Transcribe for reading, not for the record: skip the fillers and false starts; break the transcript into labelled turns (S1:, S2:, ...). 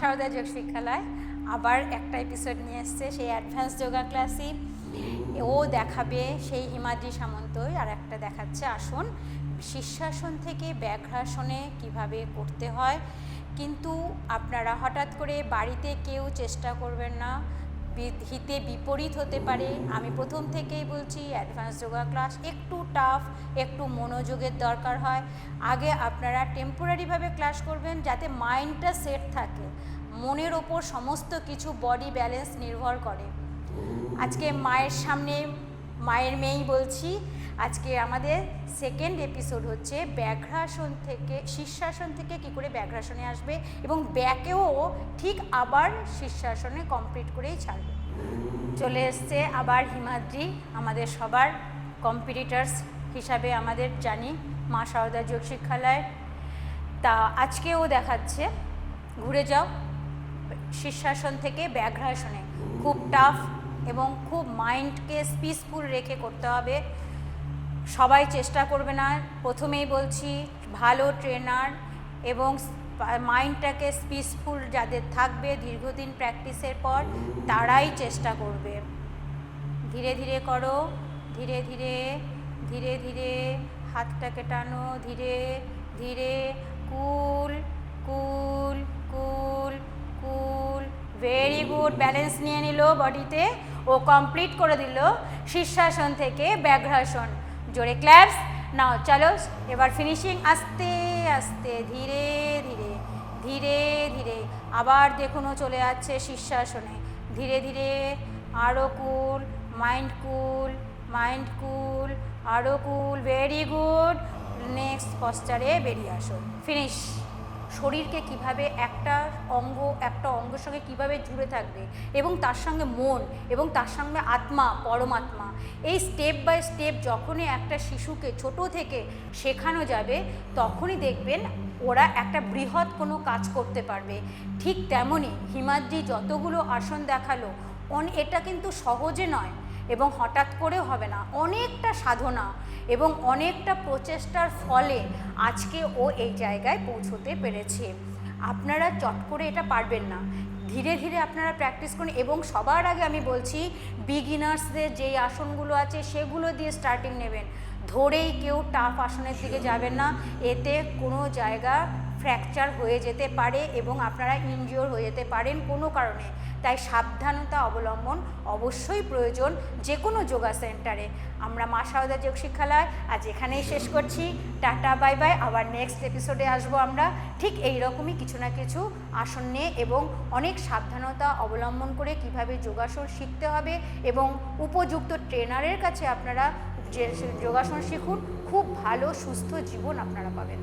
S1: সারদা যোগ শিক্ষালয় আবার একটা এপিসোড নিয়ে এসছে, সেই অ্যাডভান্স যোগা ক্লাসই। ও দেখাবে সেই হিমাদ্রি সামন্তই আর একটা দেখাচ্ছে আসন, শীর্ষাসন থেকে ব্যাঘ্রাসনে কিভাবে করতে হয়। কিন্তু আপনারা হঠাৎ করে বাড়িতে কেউ চেষ্টা করবেন না, হিতে বিপরীত হতে পারে। আমি প্রথম থেকেই বলছি অ্যাডভান্স যোগা ক্লাস একটু টাফ, একটু মনোযোগের দরকার হয়। আগে আপনারা টেম্পোরারিভাবে ক্লাস করবেন যাতে মাইন্ডটা সেট থাকে, মনের ওপর সমস্ত কিছু বডি ব্যালেন্স নির্ভর করে। আজকে মায়ের সামনে মায়ের মেয়েই বলছি, আজকে আমাদের সেকেন্ড এপিসোড হচ্ছে ব্যাঘ্রাসন থেকে, শীর্ষাসন থেকে কী করে ব্যাঘ্রাসনে আসবে এবং ব্যাকেও ঠিক আবার শীর্ষাসনে কমপ্লিট করেই ছাড়বে। চলে এসছে আবার হিমাদ্রি, আমাদের সবার কম্পিটিটার্স হিসাবে আমাদের জানি মা সারদা যোগ শিক্ষালয়। তা আজকেও দেখাচ্ছে ঘুরে যাও শীর্ষাসন থেকে ব্যাঘ্রাসনে। খুব টাফ এবং খুব মাইন্ডকে পিসফুল রেখে করতে হবে। সবাই চেষ্টা করবে না, প্রথমেই বলছি ভালো ট্রেনার এবং মাইন্ডটাকে পিসফুল যাদের থাকবে দীর্ঘদিন প্র্যাকটিসের পর তারাই চেষ্টা করবে। ধীরে ধীরে করো, ধীরে ধীরে ধীরে ধীরে হাতটাকে টানো, ধীরে ধীরে, কুল কুল কুল কুল। ভেরি গুড, ব্যালেন্স নিয়ে নিল বডিতে, ও কমপ্লিট করে দিল শীর্ষাসন থেকে ব্যাঘ্রাসন। জোরে ক্ল্যাপস। নাও চলো এবার ফিনিশিং, আস্তে আস্তে ধীরে ধীরে ধীরে ধীরে। আবার দেখুন ও চলে যাচ্ছে শীর্ষাসনে, ধীরে ধীরে, আরও কুল, মাইন্ড কুল, মাইন্ড কুল, আরও কুল। Very good. নেক্সট পশ্চারে বেরিয়ে আসো, ফিনিশ। শরীরকে কিভাবে একটা অঙ্গের সঙ্গে কিভাবে জুড়ে থাকবে এবং তার সঙ্গে মন এবং তার সঙ্গে আত্মা, পরমাত্মা, এই স্টেপ বাই স্টেপ যখনই একটা শিশুকে ছোট থেকে শেখানো যাবে তখনই দেখবেন ওরা একটা বৃহৎ কোনো কাজ করতে পারবে। ঠিক তেমনই হিমাদ্রি যতগুলো আসন দেখালো, এটা কিন্তু সহজে নয় এবং হঠাৎ করেও হবে না, অনেকটা সাধনা এবং অনেকটা প্রচেষ্টার ফলে আজকে ও এই জায়গায় পৌঁছতে পেরেছে। আপনারা চট করে এটা পারবেন না, ধীরে ধীরে আপনারা প্র্যাকটিস করুন। এবং সবার আগে আমি বলছি বিগিনার্সদের যেই আসনগুলো আছে সেগুলো দিয়ে স্টার্টিং নেবেন, ধরেই কেউ টাফ আসনের দিকে যাবেন না, এতে কোনো জায়গা ফ্র্যাকচার হয়ে যেতে পারে এবং আপনারা ইনজিওর হয়ে যেতে পারেন কোনো কারণে। তাই সাবধানতা অবলম্বন অবশ্যই প্রয়োজন যে কোনো যোগা সেন্টারে। আমরা মা সারদা যোগ শিক্ষালয় আজ এখানেই শেষ করছি। Tata, bye bye. আবার নেক্সট এপিসোডে আসবো আমরা ঠিক এই রকমই কিছু না কিছু আসন নিয়ে এবং অনেক সাবধানতা অবলম্বন করে কিভাবে যোগাসন শিখতে হবে এবং উপযুক্ত ট্রেনারের কাছে আপনারা যে যোগাসন শিখুন, খুব ভালো সুস্থ জীবন আপনারা পাবেন।